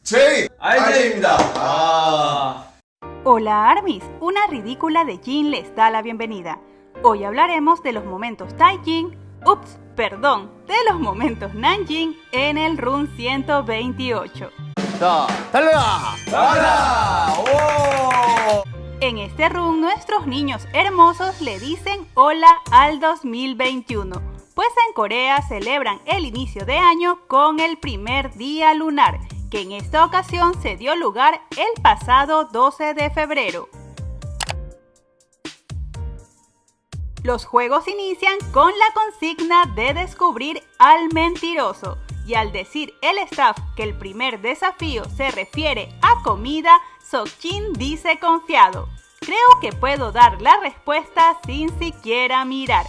RJ입니다. Hola Armis, una ridícula de Jin les da la bienvenida. Hoy hablaremos de los momentos Taijin, de los momentos Nanjing en el run 128. 자, 달려라! ¡Hola! ¡Oh! En este run nuestros niños hermosos le dicen hola al 2021, pues en Corea celebran el inicio de año con el primer día lunar, que en esta ocasión se dio lugar el pasado 12 de febrero. Los juegos inician con la consigna de descubrir al mentiroso, y al decir el staff que el primer desafío se refiere a comida, Seokjin dice confiado: creo que puedo dar la respuesta sin siquiera mirar.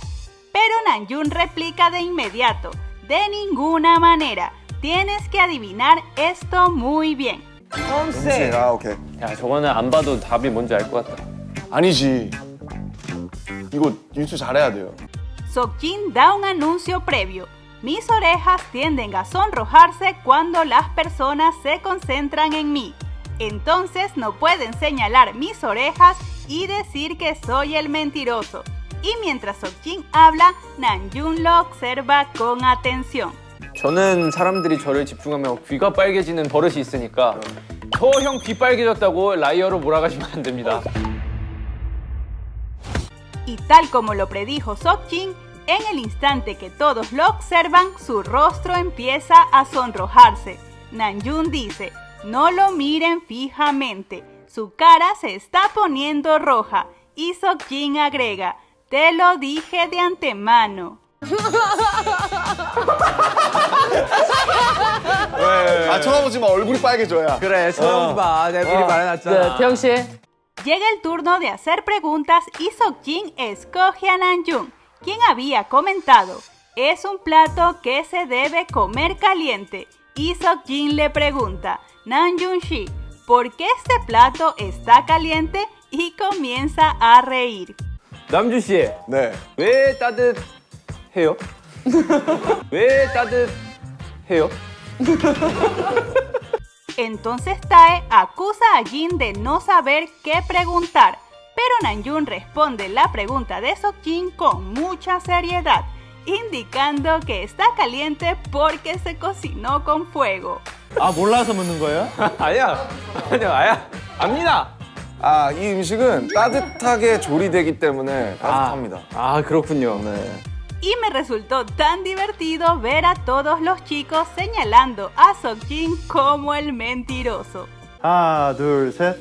Pero Namjoon replica de inmediato: de ninguna manera, tienes que adivinar esto muy bien. 아, 오케이. 야, 저거는 안 봐도 답이 뭔지 알 것 같다. 아니지. 이거 윤수 잘해야 돼요. Seokjin da un anuncio previo: mis orejas tienden a sonrojarse cuando las personas se concentran en mí. Entonces no pueden señalar mis orejas y decir que soy el mentiroso. Y mientras Seokjin habla, Namjoon lo observa con atención. 저는 사람들이 저를 집중하면 귀가 빨개지는 버릇이 있으니까 저 형 귀 빨개졌다고 라이어로 몰아가시면 안 됩니다. Y tal como lo predijo Seokjin, en el instante que todos lo observan, su rostro empieza a sonrojarse. Namjoon dice: no lo miren fijamente, su cara se está poniendo roja. Y Seokjin agrega: te lo dije de antemano. 쳐다보지 마. 얼굴이 빨개져야. 그래, 쳐다보지 마. 내가 미리 말해놨잖아. 태영 씨. Llega el turno de hacer preguntas y Seokjin escoge a Namjoon, quien había comentado: es un plato que se debe comer caliente. Y Seokjin le pregunta: Namjoon-shi, ¿por qué este plato está caliente? Y comienza a reír. 남준 씨, 네. 왜 따뜻해요? 왜 따뜻해요? Entonces Tae acusa a Jin de no saber qué preguntar, pero Namjoon responde la pregunta de Seokjin con mucha seriedad, indicando que está caliente porque se cocinó con fuego. 아, 몰라서 묻는 거예요? 아니야, 압니다. 아, 이 음식은 따뜻하게 조리되기 때문에 따뜻합니다. 아, 그렇군요. 네. Y me resultó tan divertido ver a todos los chicos señalando a Seokjin como el mentiroso. 하나, 둘, 셋.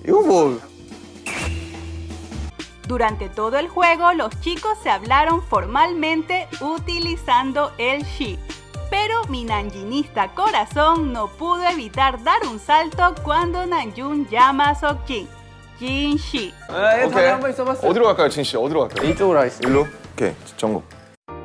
이거 뭐 Durante todo el juego, los chicos se hablaron formalmente utilizando el she. Pero mi nanjinista corazón no pudo evitar dar un salto cuando Namjoon llama a Seokjin: Jin-shi. 오케이. 한번 써봤어요. 어디로 갈까요, 진 씨? 어디로 갈까요? 이쪽으로 하겠습니다. 일로? 오케이. 정국.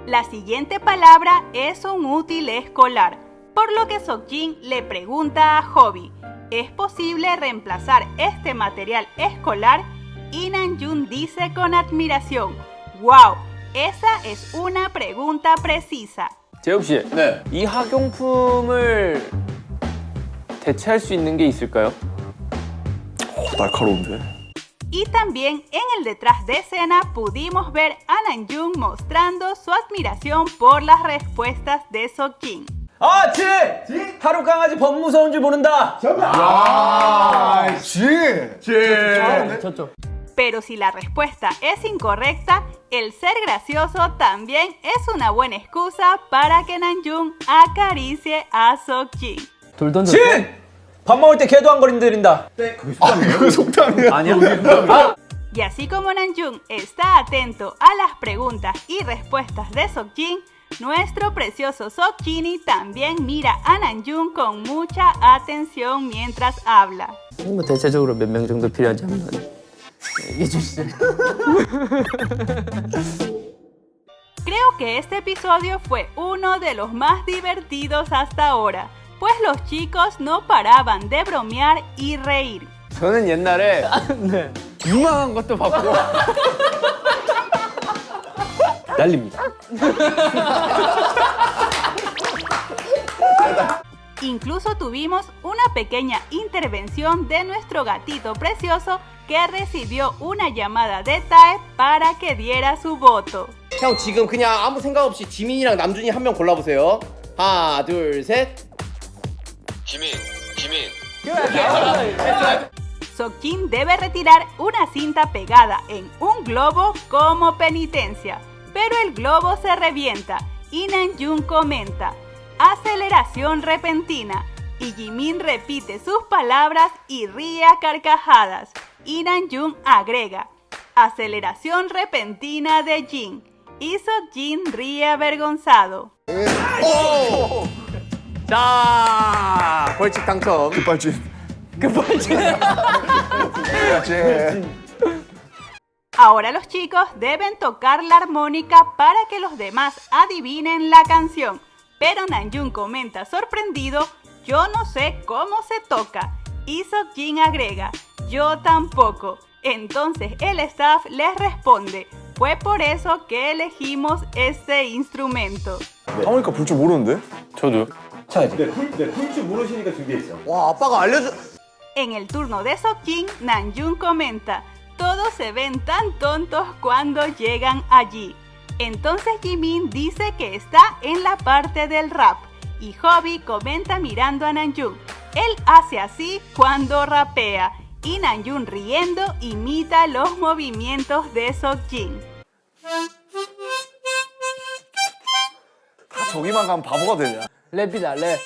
La siguiente palabra es un útil escolar, por lo que Seokjin le pregunta a Hobby: ¿es posible reemplazar este material escolar? Y Namjoon dice con admiración: ¡wow! Esa es una pregunta precisa. 재욱 씨, 네. 이 학용품을 대체할 수 있는 게 있을까요? 날카로운데. Y también en el detrás de escena pudimos ver a Namjoon mostrando su admiración por las respuestas de Seokjin. 아, 지! 하루 강아지 범 무서운 줄 모른다. 아, 진! Pero si la respuesta es incorrecta, el ser gracioso también es una buena excusa para que Namjoon acaricie a Seokjin. 돌 던져. 진! 밥 먹을 때 개도 안 거린다. 그 속담이야. 아니야. Y así como Namjoon está atento a las preguntas y respuestas de Seokjin, nuestro precioso Seokjini también mira a Namjoon con mucha atención mientras habla. 뭐 대체적으로 몇 명 정도 필요한지 한번 얘기해 주시죠. Creo que este episodio fue uno de los más divertidos hasta ahora, pues los chicos no paraban de bromear y reír. 저는 옛날에 유망한 것도 받고 난립니다. Incluso tuvimos una pequeña intervención de nuestro gatito precioso que recibió una llamada de Tae para que diera su voto. 형 지금 그냥 아무 생각 없이 지민이랑 남준이 한 명 골라보세요. 하나, 둘, 셋. 지민. Seokjin debe retirar una cinta pegada en un globo como penitencia, pero el globo se revienta y Namjoon comenta aceleración repentina y Jimin repite sus palabras y ríe a carcajadas y Namjoon agrega aceleración repentina de Jin y Seokjin ríe avergonzado. 자, 벌칙 당첨. 급발진. Ahora los chicos deben tocar la armónica para que los demás adivinen la canción, pero Namjoon comenta sorprendido, yo no sé cómo se toca, y Seokjin agrega, yo tampoco. Entonces el staff les responde, fue por eso que elegimos este instrumento. 하모니카 불 줄 모르는데? 저도요. 와, 아빠가 알려줘. En el turno de Seokjin, Namjoon comenta, todos se ven tan tontos cuando llegan allí. Entonces Jimin dice que está en la parte del rap y Hobby comenta mirando a Namjoon. Él hace así cuando rapea y Namjoon riendo imita los movimientos de Seokjin. 다 저기만 가면 바보가 되냐? 랩이다, 랩.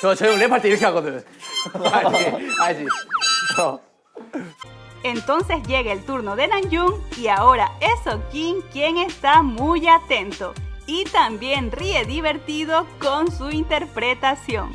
저 형 랩할 때 이렇게 하거든. 알지? Entonces llega el turno de Namjoon y ahora es Seokjin quien está muy atento y también ríe divertido con su interpretación.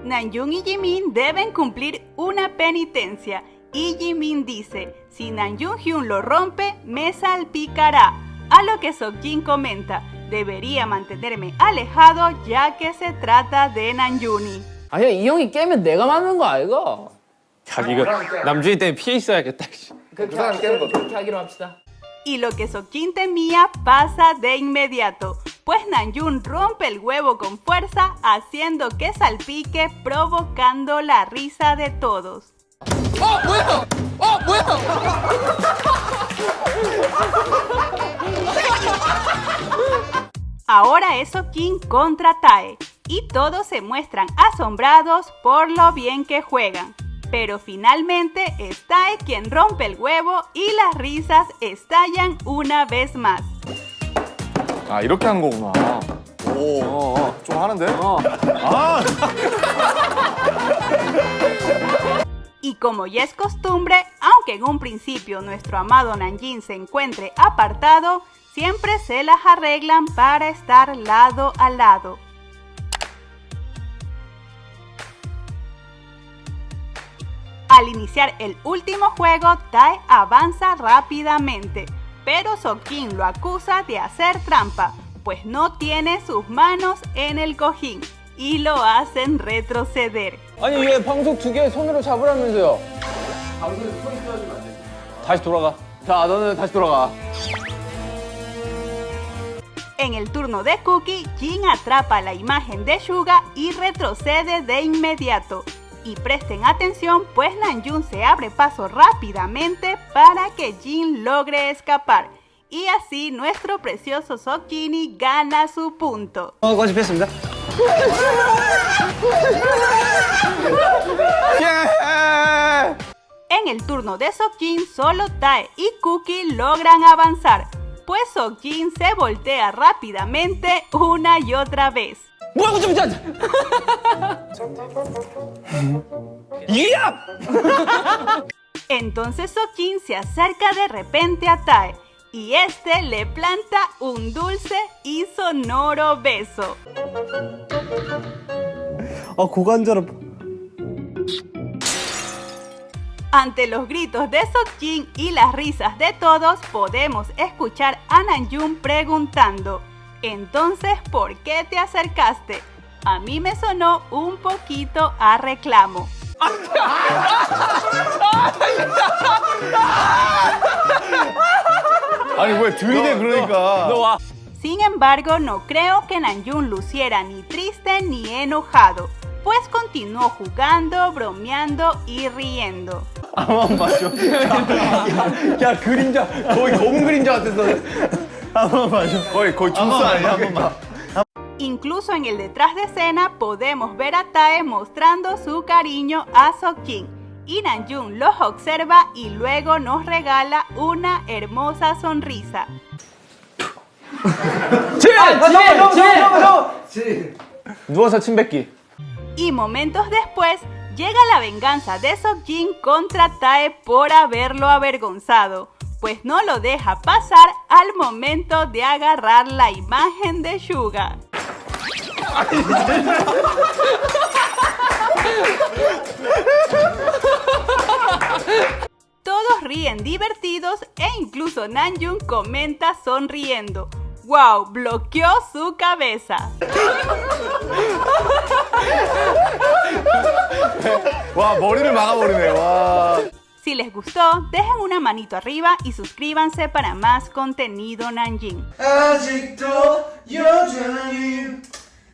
Namjoon y Jimin deben cumplir una penitencia y Jimin dice, si Namjoon Hyun lo rompe, me salpicará. A lo que Seokjin comenta, debería mantenerme alejado ya que se trata de Namjoon이. 아니야 이 형이 깨면 내가 맞는 거 아이가? 야, 이거 남준이 때문에 피해 있어야겠다. 그 사람 깨는 거죠. 그렇게 하기로 합시다. Y lo que Seokjin temía pasa de inmediato, pues Namjoon rompe el huevo con fuerza haciendo que salpique provocando la risa de todos. Ahora es Seokjin contra Tae y todos se muestran asombrados por lo bien que juegan. Pero finalmente es Tae quien rompe el huevo y las risas estallan una vez más. 아 이렇게 한 거구나. 좀 하는데? Y como ya es costumbre, aunque en un principio nuestro amado Namjoon se encuentre apartado, siempre se las arreglan para estar lado a lado. Al iniciar el último juego, Tae avanza rápidamente, pero Seokjin lo acusa de hacer trampa, pues no tiene sus manos en el cojín y lo hacen retroceder. 아니 왜 방석 2개 손으로 잡으라면서요? 다시 돌아가. 자, 너는 다시 돌아가. En el turno de Cookie, Jin atrapa la imagen de Suga y retrocede de inmediato. Y presten atención, pues Namjoon se abre paso rápidamente para que Jin logre escapar. Y así nuestro precioso Seokjin gana su punto. 고집했습니다. En el turno de Seokjin, solo Tae y Cookie logran avanzar, pues Seokjin se voltea rápidamente una y otra vez. 뭐야, 고집했자! Entonces Seokjin se acerca de repente a Tae y este le planta un dulce y sonoro beso. Ante los gritos de Seokjin y las risas de todos, podemos escuchar a Namjoon preguntando, entonces, ¿por qué te acercaste? A mí me sonó un poquito a reclamo. 아니 왜 들이대 그러니까. 너 와. Sin embargo, no creo que Namjoon luciera ni triste ni enojado, pues continuó jugando, bromeando y riendo. 한번 봐줘. 야 그림자 거의 검은 그림자 같았어. 한번 봐줘. 거의 중수 아니야? 한 번만. Incluso en el detrás de escena podemos ver a Tae mostrando su cariño a Seokjin. Y Namjoon los observa y luego nos regala una hermosa sonrisa. 누워서 침 뱉기. Y momentos después llega la venganza de Seokjin contra Tae por haberlo avergonzado, pues no lo deja pasar al momento de agarrar la imagen de Suga. Todos ríen divertidos e incluso Namjoon comenta sonriendo. ¡Wow! Bloqueó su cabeza. 와 머리를 막아버리네. 와. Si les gustó, dejen una manito arriba y suscríbanse para más contenido Nanjing. 아직도 여전히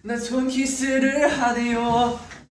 내 손키스를 하네요.